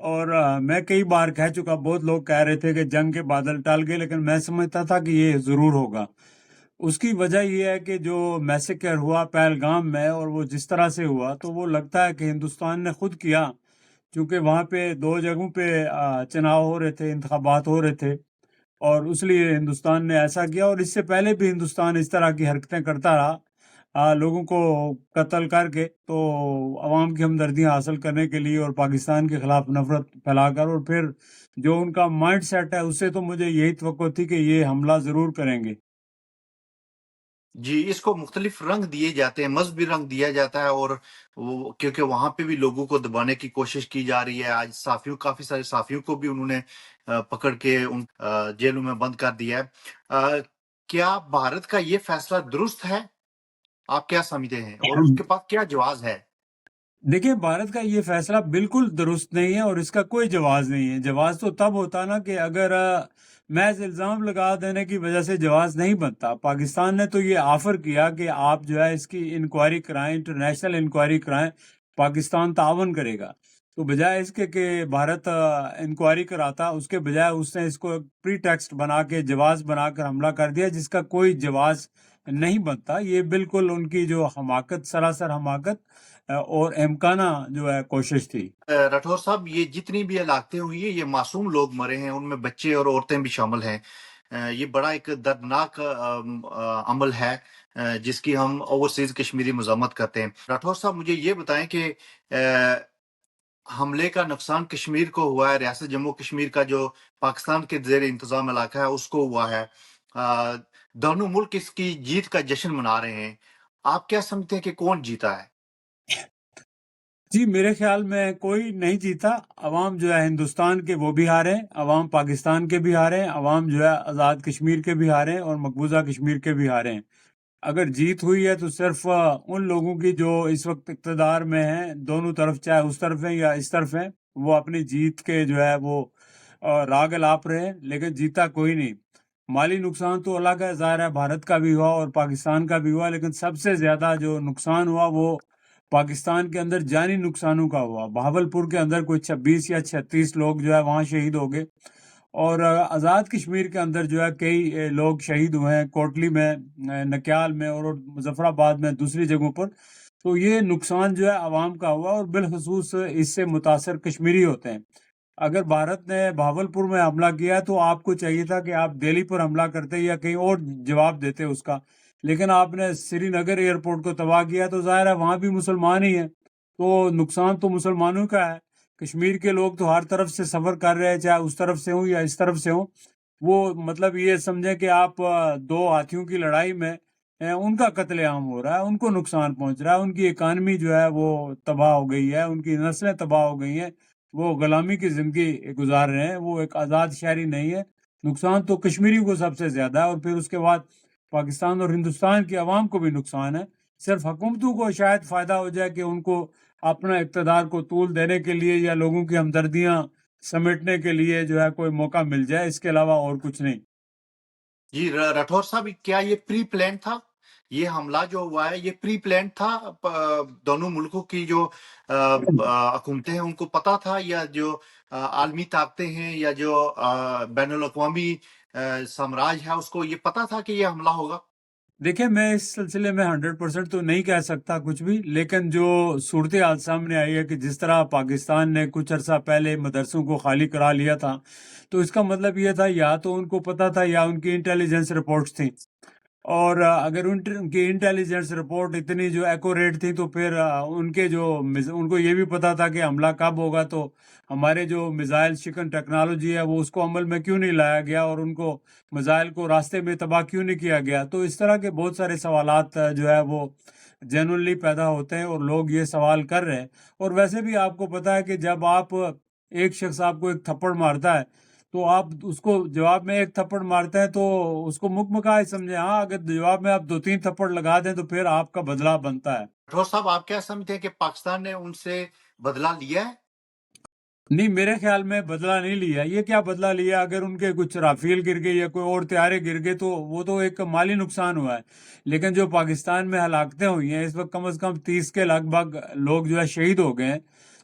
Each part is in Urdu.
اور میں کئی بار کہہ چکا، بہت لوگ کہہ رہے تھے کہ جنگ کے بادل ٹل گئے، لیکن میں سمجھتا تھا کہ یہ ضرور ہوگا۔ اس کی وجہ یہ ہے کہ جو میسیکر ہوا پہلگام میں، اور وہ جس طرح سے ہوا، تو وہ لگتا ہے کہ ہندوستان نے خود کیا، کیونکہ وہاں پہ دو جگہوں پہ چناؤ ہو رہے تھے، انتخابات ہو رہے تھے، اور اس لیے ہندوستان نے ایسا کیا۔ اور اس سے پہلے بھی ہندوستان اس طرح کی حرکتیں کرتا رہا، لوگوں کو قتل کر کے، تو عوام کی ہمدردیاں حاصل کرنے کے لیے، اور پاکستان کے خلاف نفرت پھیلا کر، اور پھر جو ان کا مائنڈ سیٹ ہے، اس سے تو مجھے یہی توقع تھی کہ یہ حملہ ضرور کریں گے۔ جی، اس کو مختلف رنگ دیے جاتے ہیں، مذہبی رنگ دیا جاتا ہے، اور وہ کیونکہ وہاں پہ بھی لوگوں کو دبانے کی کوشش کی جا رہی ہے۔ آج صحافیوں، کافی سارے صحافیوں کو بھی انہوں نے پکڑ کے ان جیلوں میں بند کر دیا ہے۔ کیا بھارت کا یہ فیصلہ درست ہے؟ آپ کیا سمجھتے ہیں، اور اس کے پاس کیا جواز ہے؟ دیکھیں، بھارت کا یہ فیصلہ بالکل درست نہیں ہے، اور اس کا کوئی جواز نہیں ہے۔ جواز تو تب ہوتا نا کہ اگر محض الزام لگا دینے کی وجہ سے جواز نہیں بنتا۔ پاکستان نے تو یہ آفر کیا کہ آپ جو ہے اس کی انکوائری کرائیں، انٹرنیشنل انکوائری کرائیں، پاکستان تعاون کرے گا۔ تو بجائے اس کے کہ بھارت انکوائری کراتا، اس کے بجائے اس نے اس کو پری ٹیکسٹ بنا کے، جواز بنا کر حملہ کر دیا، جس کا کوئی جواز نہیں بنتا۔ یہ بالکل ان کی جو حماقت، سراسر حماقت اور امکانہ جو ہے کوشش تھی۔ راٹھور صاحب، یہ جتنی بھی ہلاکتیں ہوئی ہیں، یہ معصوم لوگ مرے ہیں، ان میں بچے اور عورتیں بھی شامل ہیں۔ یہ بڑا ایک دردناک عمل ہے، جس کی ہم اوورسیز کشمیری مذمت کرتے ہیں۔ راٹھور صاحب، مجھے یہ بتائیں کہ حملے کا نقصان کشمیر کو ہوا ہے، ریاست جموں کشمیر کا جو پاکستان کے زیر انتظام علاقہ ہے اس کو ہوا ہے۔ دونوں ملک اس کی جیت کا جشن منا رہے ہیں۔ آپ کیا سمجھتے ہیں کہ کون جیتا ہے؟ جی، میرے خیال میں کوئی نہیں جیتا۔ عوام جو ہے ہندوستان کے وہ بھی ہارے، عوام پاکستان کے بھی ہارے، عوام جو ہے آزاد کشمیر کے بھی ہارے، اور مقبوضہ کشمیر کے بھی ہارے۔ اگر جیت ہوئی ہے تو صرف ان لوگوں کی جو اس وقت اقتدار میں ہیں، دونوں طرف، چاہے اس طرف ہیں یا اس طرف ہیں، وہ اپنی جیت کے جو ہے وہ راگ الاپ رہے ہیں، لیکن جیتا کوئی نہیں۔ مالی نقصان تو الگ ہے، ظاہر ہے بھارت کا بھی ہوا اور پاکستان کا بھی ہوا، لیکن سب سے زیادہ جو نقصان ہوا وہ پاکستان کے اندر جانی نقصانوں کا ہوا۔ بہاولپور کے اندر کوئی 26 یا 36 لوگ جو ہے وہاں شہید ہو گئے، اور آزاد کشمیر کے اندر جو ہے کئی لوگ شہید ہوئے ہیں، کوٹلی میں، نکیال میں، اور مظفر آباد میں، دوسری جگہوں پر۔ تو یہ نقصان جو ہے عوام کا ہوا، اور بالخصوص اس سے متاثر کشمیری ہوتے ہیں۔ اگر بھارت نے بہاولپور میں حملہ کیا تو آپ کو چاہیے تھا کہ آپ دہلی پر حملہ کرتے یا کہیں اور جواب دیتے اس کا، لیکن آپ نے سری نگر ایئرپورٹ کو تباہ کیا، تو ظاہر ہے وہاں بھی مسلمان ہی ہیں، تو نقصان تو مسلمانوں کا ہے۔ کشمیر کے لوگ تو ہر طرف سے سفر کر رہے ہیں، چاہے اس طرف سے ہوں یا اس طرف سے ہوں۔ وہ مطلب یہ سمجھیں کہ آپ دو ہاتھیوں کی لڑائی میں ان کا قتل عام ہو رہا ہے، ان کو نقصان پہنچ رہا ہے، ان کی اکانومی جو ہے وہ تباہ ہو گئی ہے، ان کی نسلیں تباہ ہو گئی ہیں، وہ غلامی کی زندگی گزار رہے ہیں، وہ ایک آزاد شہری نہیں ہے۔ نقصان تو کشمیری کو سب سے زیادہ ہے، اور پھر اس کے بعد پاکستان اور ہندوستان کی عوام کو بھی نقصان ہے۔ صرف حکومتوں کو شاید فائدہ ہو جائے کہ ان کو اپنا اقتدار کو طول دینے کے لیے یا لوگوں کی ہمدردیاں سمیٹنے کے لیے جو ہے کوئی موقع مل جائے، اس کے علاوہ اور کچھ نہیں۔ جی، راٹھور صاحب، کیا یہ پری پلان تھا؟ یہ حملہ جو ہوا ہے، یہ پری پلان تھا؟ دونوں ملکوں کی جو حکومتیں ہیں ان کو پتا تھا، یا جو عالمی طاقتیں ہیں، یا جو بین الاقوامی سامراج ہے، اس کو یہ پتا تھا کہ یہ حملہ ہوگا؟ دیکھیں، میں اس سلسلے میں 100% تو نہیں کہہ سکتا کچھ بھی، لیکن جو صورتحال سامنے آئی ہے کہ جس طرح پاکستان نے کچھ عرصہ پہلے مدرسوں کو خالی کرا لیا تھا، تو اس کا مطلب یہ تھا یا تو ان کو پتا تھا یا ان کی انٹیلیجنس رپورٹس تھیں، اور اگر ان کی انٹیلیجنس رپورٹ اتنی جو ایکوریٹ تھی، تو پھر ان کو یہ بھی پتا تھا کہ حملہ کب ہوگا، تو ہمارے جو میزائل شکن ٹیکنالوجی ہے وہ اس کو عمل میں کیوں نہیں لایا گیا، اور ان کو میزائل کو راستے میں تباہ کیوں نہیں کیا گیا۔ تو اس طرح کے بہت سارے سوالات جو ہے وہ جینوئنلی پیدا ہوتے ہیں، اور لوگ یہ سوال کر رہے ہیں۔ اور ویسے بھی آپ کو پتا ہے کہ جب آپ ایک شخص آپ کو ایک تھپڑ مارتا ہے، تو آپ اس کو جواب میں ایک تھپڑ مارتے ہیں تو اس کو مکمکا سمجھے، ہاں اگر جواب میں آپ 2-3 تھپڑ لگا دیں تو پھر آپ کا بدلہ بنتا ہے۔ راٹھور صاحب، آپ کیا سمجھتے ہیں کہ پاکستان نے ان سے بدلہ لیا ہے؟ نہیں، میرے خیال میں بدلہ نہیں لیا۔ یہ کیا بدلہ لیا؟ اگر ان کے کچھ رافیل گر گئے یا کوئی اور طیارے گر گئے تو وہ تو ایک مالی نقصان ہوا ہے، لیکن جو پاکستان میں ہلاکتیں ہوئی ہیں اس وقت، کم از کم 30 کے لگ بھگ لوگ جو ہے شہید ہو گئے ہیں،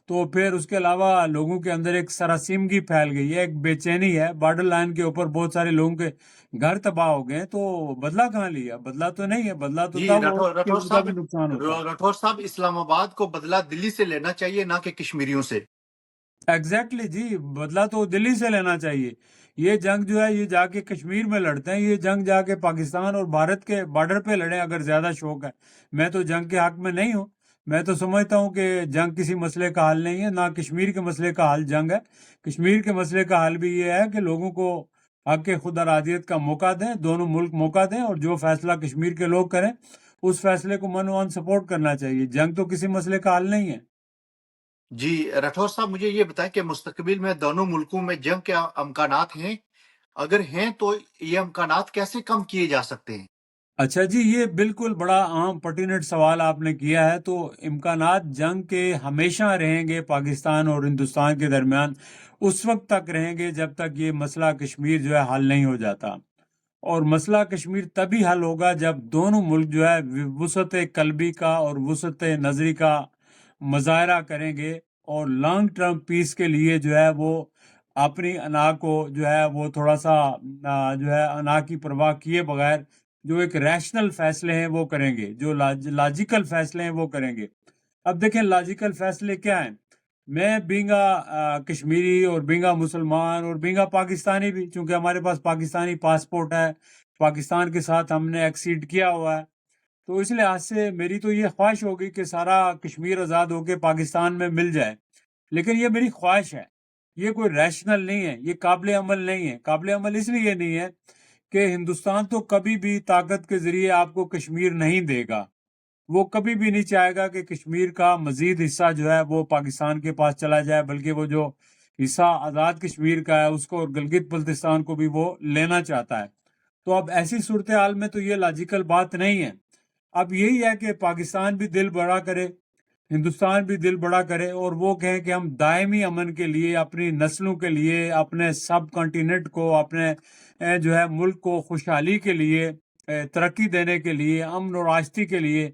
تو پھر اس کے علاوہ لوگوں کے اندر ایک سراسیمگی پھیل گئی ہے، ایک بے چینی ہے، بارڈر لائن کے اوپر بہت سارے لوگوں کے گھر تباہ ہو گئے ہیں، تو بدلہ کہاں لیا؟ بدلہ تو نہیں ہے، بدلہ تو جی تب ہو کہ ان کا بھی نقصان ہوتا۔ راٹھور صاحب، اسلام آباد کو بدلہ دلی سے لینا چاہیے، نہ کہ کشمیریوں سے۔ ایگزیکٹلی جی، بدلہ تو دلی سے لینا چاہیے۔ یہ جنگ جو ہے یہ جا کے کشمیر میں لڑتے ہیں، یہ جنگ جا کے پاکستان اور بھارت کے بارڈر پہ لڑیں اگر زیادہ شوق ہے۔ میں تو جنگ کے حق میں نہیں ہوں، میں تو سمجھتا ہوں کہ جنگ کسی مسئلے کا حل نہیں ہے، نہ کشمیر کے مسئلے کا حل جنگ ہے۔ کشمیر کے مسئلے کا حل بھی یہ ہے کہ لوگوں کو حق کے خود ارادیت کا موقع دیں، دونوں ملک موقع دیں، اور جو فیصلہ کشمیر کے لوگ کریں اس فیصلے کو من وان سپورٹ کرنا چاہیے۔ جنگ تو کسی مسئلے کا حل نہیں ہے۔ جی راٹھور صاحب، مجھے یہ بتائیں کہ مستقبل میں دونوں ملکوں میں جنگ کے امکانات ہیں؟ اگر ہیں تو یہ امکانات کیسے کم کیے جا سکتے ہیں؟ اچھا جی، یہ بالکل بڑا اہم پرٹیننٹ سوال آپ نے کیا ہے۔ تو امکانات جنگ کے ہمیشہ رہیں گے پاکستان اور ہندوستان کے درمیان، اس وقت تک رہیں گے جب تک یہ مسئلہ کشمیر جو ہے حل نہیں ہو جاتا۔ اور مسئلہ کشمیر تبھی حل ہوگا جب دونوں ملک جو ہے وسعت قلبی کا اور وسعت نظری کا مظاہرہ کریں گے، اور لانگ ٹرم پیس کے لیے جو ہے وہ اپنی انا کو جو ہے وہ تھوڑا سا جو ہے انا کی پرواہ کیے بغیر جو ایک ریشنل فیصلے ہیں وہ کریں گے، جو لاجیکل فیصلے ہیں وہ کریں گے۔ اب دیکھیں لاجیکل فیصلے کیا ہیں۔ میں بینگا کشمیری اور بینگا مسلمان اور بینگا پاکستانی بھی، چونکہ ہمارے پاس پاکستانی پاسپورٹ ہے، پاکستان کے ساتھ ہم نے ایکسیڈ کیا ہوا ہے، تو اس لحاظ سے میری تو یہ خواہش ہوگی کہ سارا کشمیر آزاد ہو کے پاکستان میں مل جائے، لیکن یہ میری خواہش ہے، یہ کوئی ریشنل نہیں ہے، یہ قابل عمل نہیں ہے۔ قابل عمل اس لیے نہیں ہے کہ ہندوستان تو کبھی بھی طاقت کے ذریعے آپ کو کشمیر نہیں دے گا، وہ کبھی بھی نہیں چاہے گا کہ کشمیر کا مزید حصہ جو ہے وہ پاکستان کے پاس چلا جائے، بلکہ وہ جو حصہ آزاد کشمیر کا ہے اس کو اور گلگت بلتستان کو بھی وہ لینا چاہتا ہے۔ تو اب ایسی صورتحال میں تو یہ لاجیکل بات نہیں ہے۔ اب یہی ہے کہ پاکستان بھی دل بڑا کرے، ہندوستان بھی دل بڑا کرے، اور وہ کہیں کہ ہم دائمی امن کے لیے، اپنی نسلوں کے لیے، اپنے سب کانٹیننٹ کو، اپنے جو ہے ملک کو خوشحالی کے لیے، ترقی دینے کے لیے، امن اور آشتی کے لیے،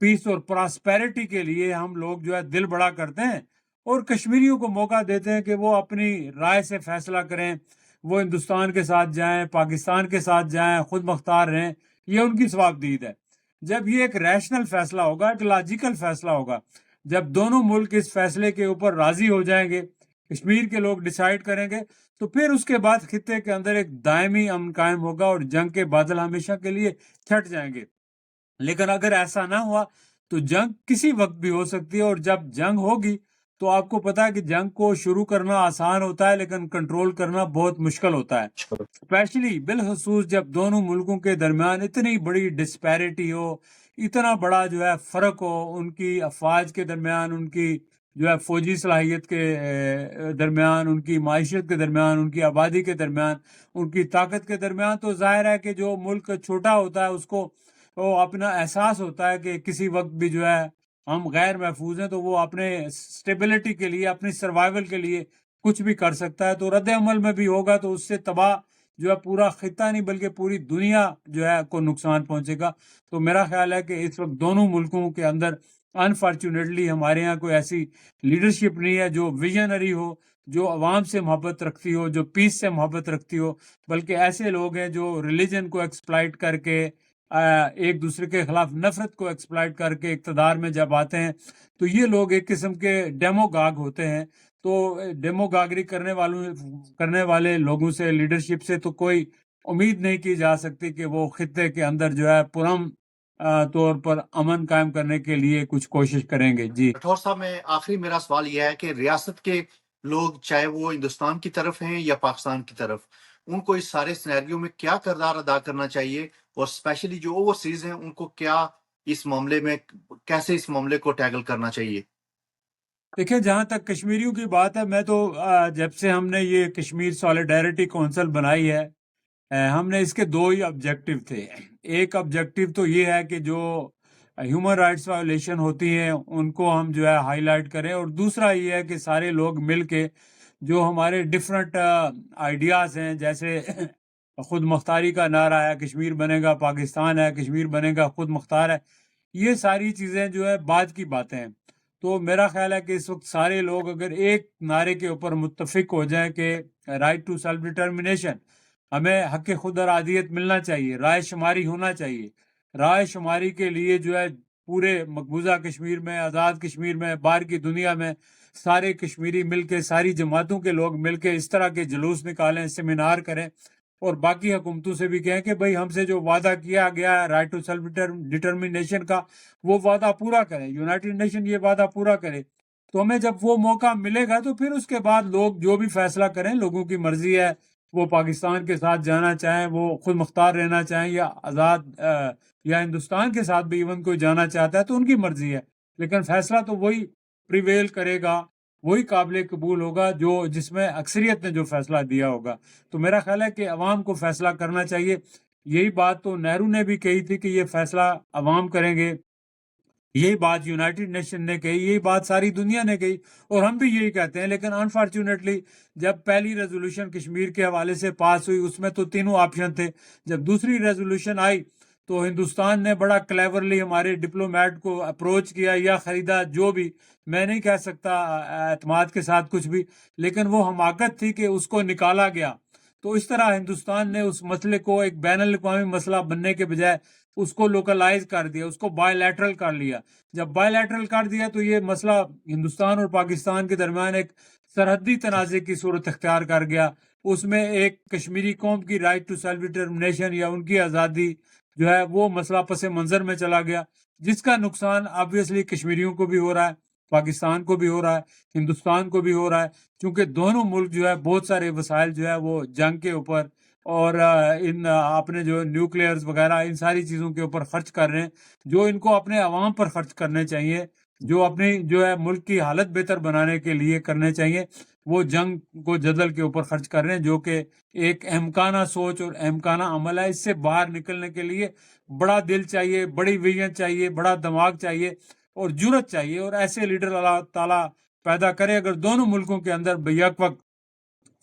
پیس اور پراسپیرٹی کے لیے ہم لوگ جو ہے دل بڑا کرتے ہیں، اور کشمیریوں کو موقع دیتے ہیں کہ وہ اپنی رائے سے فیصلہ کریں، وہ ہندوستان کے ساتھ جائیں، پاکستان کے ساتھ جائیں، خود مختار رہیں، یہ ان کی ثوابدید ہے۔ جب یہ ایک ریشنل فیصلہ ہوگا، ایک لاجیکل فیصلہ ہوگا، جب دونوں ملک اس فیصلے کے اوپر راضی ہو جائیں گے، کشمیر کے لوگ ڈیسائیڈ کریں گے، تو پھر اس کے بعد خطے کے اندر ایک دائمی امن قائم ہوگا اور جنگ کے بادل ہمیشہ کے لیے چھٹ جائیں گے۔ لیکن اگر ایسا نہ ہوا تو جنگ کسی وقت بھی ہو سکتی ہے، اور جب جنگ ہوگی تو آپ کو پتا ہے کہ جنگ کو شروع کرنا آسان ہوتا ہے لیکن کنٹرول کرنا بہت مشکل ہوتا ہے، اسپیشلی بالخصوص جب دونوں ملکوں کے درمیان اتنی بڑی ڈسپیرٹی ہو، اتنا بڑا جو ہے فرق ہو، ان کی افواج کے درمیان، ان کی جو ہے فوجی صلاحیت کے درمیان، ان کی معیشت کے درمیان، ان کی آبادی کے درمیان، ان کی طاقت کے درمیان۔ تو ظاہر ہے کہ جو ملک چھوٹا ہوتا ہے اس کو وہ اپنا احساس ہوتا ہے کہ کسی وقت بھی جو ہے ہم غیر محفوظ ہیں، تو وہ اپنے سٹیبلٹی کے لیے، اپنی سروائیول کے لیے کچھ بھی کر سکتا ہے۔ تو رد عمل میں بھی ہوگا تو اس سے تباہ جو ہے پورا خطہ نہیں بلکہ پوری دنیا جو ہے کو نقصان پہنچے گا۔ تو میرا خیال ہے کہ اس وقت دونوں ملکوں کے اندر انفارچونیٹلی ہمارے یہاں کوئی ایسی لیڈرشپ نہیں ہے جو ویژنری ہو، جو عوام سے محبت رکھتی ہو، جو پیس سے محبت رکھتی ہو، بلکہ ایسے لوگ ہیں جو ریلیجن کو ایکسپلائٹ کر کے، ایک دوسرے کے خلاف نفرت کو ایکسپلائٹ کر کے اقتدار میں جب آتے ہیں، تو یہ لوگ ایک قسم کے ڈیموگاگ ہوتے ہیں۔ تو ڈیموگاگری کرنے والے لوگوں سے، لیڈرشپ سے تو کوئی امید نہیں کی جا سکتی کہ وہ خطے کے اندر جو ہے پرم طور پر امن قائم کرنے کے لیے کچھ کوشش کریں گے۔ جی راٹھور صاحب، میں آخری میرا سوال یہ ہے کہ ریاست کے لوگ، چاہے وہ ہندوستان کی طرف ہیں یا پاکستان کی طرف، ان کو اس سارے سینیریو میں کیا کردار ادا کرنا چاہیے، اور اسپیشلی جو اوورسیز ہیں ان کو کیا اس معاملے میں، کیسے اس معاملے کو ٹیکل کرنا چاہیے؟ دیکھیں، جہاں تک کشمیریوں کی بات ہے، میں تو جب سے ہم نے یہ کشمیر سالیڈیرٹی کونسل بنائی ہے، ہم نے اس کے دو ہی آبجیکٹیو تھے۔ ایک آبجیکٹیو تو یہ ہے کہ جو ہیومن رائٹس وائلیشن ہوتی ہیں ان کو ہم جو ہے ہائی لائٹ کریں، اور دوسرا یہ ہے کہ سارے لوگ مل کے جو ہمارے ڈفرینٹ آئیڈیاز ہیں، جیسے خود مختاری کا نعرہ ہے، کشمیر بنے گا پاکستان ہے، کشمیر بنے گا خود مختار ہے، یہ ساری چیزیں جو ہے بعد کی باتیں ہیں۔ تو میرا خیال ہے کہ اس وقت سارے لوگ اگر ایک نعرے کے اوپر متفق ہو جائیں کہ رائٹ ٹو سیلف ڈٹرمنیشن، ہمیں حق خود ارادیت ملنا چاہیے، رائے شماری ہونا چاہیے، رائے شماری کے لیے جو ہے پورے مقبوضہ کشمیر میں، آزاد کشمیر میں، باہر کی دنیا میں سارے کشمیری مل کے، ساری جماعتوں کے لوگ مل کے اس طرح کے جلوس نکالیں، سیمینار کریں، اور باقی حکومتوں سے بھی کہیں کہ بھئی ہم سے جو وعدہ کیا گیا ہے رائٹ ٹو سیلف ڈٹرمنیشن کا، وہ وعدہ پورا کریں، یونائٹڈ نیشن یہ وعدہ پورا کرے۔ تو ہمیں جب وہ موقع ملے گا تو پھر اس کے بعد لوگ جو بھی فیصلہ کریں، لوگوں کی مرضی ہے، وہ پاکستان کے ساتھ جانا چاہیں، وہ خود مختار رہنا چاہیں، یا آزاد یا ہندوستان کے ساتھ بھی ایون کوئی جانا چاہتا ہے تو ان کی مرضی ہے، لیکن فیصلہ تو وہی پریویل کرے گا، وہی قابل قبول ہوگا جو جس میں اکثریت نے جو فیصلہ دیا ہوگا۔ تو میرا خیال ہے کہ عوام کو فیصلہ کرنا چاہیے۔ یہی بات تو نہرو نے بھی کہی تھی کہ یہ فیصلہ عوام کریں گے، یہی بات یونائٹڈ نیشن نے کہی، یہی بات ساری دنیا نے کہی، اور ہم بھی یہی کہتے ہیں۔ لیکن انفارچونیٹلی جب پہلی ریزولوشن کشمیر کے حوالے سے پاس ہوئی، اس میں تو تینوں آپشن تھے۔ جب دوسری ریزولوشن آئی تو ہندوستان نے بڑا کلیورلی ہمارے ڈپلومیٹ کو اپروچ کیا یا خریدا، جو بھی، میں نہیں کہہ سکتا اعتماد کے ساتھ کچھ بھی، لیکن وہ حماقت تھی کہ اس کو نکالا گیا۔ تو اس طرح ہندوستان نے اس مسئلے کو ایک بین الاقوامی مسئلہ بننے کے بجائے اس کو لوکلائز کر دیا، اس کو بائی لیٹرل کر لیا۔ جب بائی لیٹرل کر دیا تو یہ مسئلہ ہندوستان اور پاکستان کے درمیان ایک سرحدی تنازع کی صورت اختیار کر گیا۔ اس میں ایک کشمیری قوم کی رائٹ ٹو سیلف ڈٹرمنیشن یا ان کی آزادی جو ہے وہ مسئلہ پس منظر میں چلا گیا، جس کا نقصان آبویسلی کشمیریوں کو بھی ہو رہا ہے، پاکستان کو بھی ہو رہا ہے، ہندوستان کو بھی ہو رہا ہے، کیونکہ دونوں ملک جو ہے بہت سارے وسائل جو ہے وہ جنگ کے اوپر اور ان اپنے جو نیوکلیئرز وغیرہ ان ساری چیزوں کے اوپر خرچ کر رہے ہیں، جو ان کو اپنے عوام پر خرچ کرنے چاہیے، جو اپنی جو ہے ملک کی حالت بہتر بنانے کے لیے کرنے چاہیے، وہ جنگ کو جدل کے اوپر خرچ کر رہے ہیں، جو کہ ایک احمقانہ سوچ اور احمقانہ عمل ہے۔ اس سے باہر نکلنے کے لیے بڑا دل چاہیے، بڑی ویژن چاہیے، بڑا دماغ چاہیے اور جرت چاہیے، اور ایسے لیڈر اللہ تعالیٰ پیدا کرے۔ اگر دونوں ملکوں کے اندر بیک وقت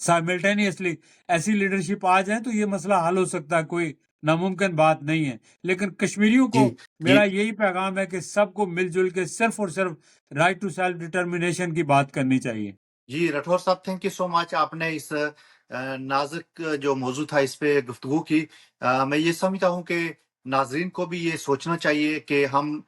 سائملٹینیسلی ایسی لیڈرشپ آ جائیں تو یہ مسئلہ حل ہو سکتا ہے، کوئی ناممکن بات نہیں ہے۔ لیکن کشمیریوں کو جی میرا جی یہی پیغام ہے کہ سب کو مل جل کے صرف اور صرف رائٹ ٹو سیلف ڈٹرمنیشن کی بات کرنی چاہیے۔ جی رٹھور صاحب، تھینک یو سو مچ، آپ نے اس نازک جو موضوع تھا اس پہ گفتگو کی۔ میں یہ سمجھتا ہوں کہ ناظرین کو بھی یہ سوچنا چاہیے کہ ہم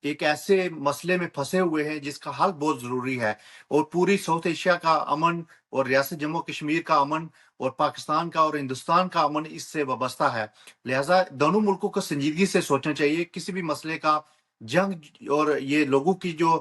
ایک ایسے مسئلے میں پھنسے ہوئے ہیں جس کا حل بہت ضروری ہے، اور پوری ساؤتھ ایشیا کا امن اور ریاست جموں کشمیر کا امن اور پاکستان کا اور ہندوستان کا امن اس سے وابستہ ہے۔ لہٰذا دونوں ملکوں کو سنجیدگی سے سوچنا چاہیے۔ کسی بھی مسئلے کا جنگ اور یہ لوگوں کی جو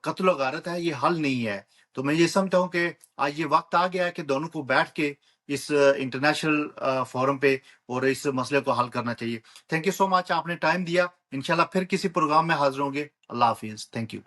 قتل و غارت ہے یہ حل نہیں ہے۔ تو میں یہ سمجھتا ہوں کہ آج یہ وقت آ گیا ہے کہ دونوں کو بیٹھ کے اس انٹرنیشنل فورم پہ اور اس مسئلے کو حل کرنا چاہیے۔ تھینک یو سو مچ، آپ نے ٹائم دیا۔ انشاءاللہ پھر کسی پروگرام میں حاضر ہوں گے۔ اللہ حافظ، تھینک یو۔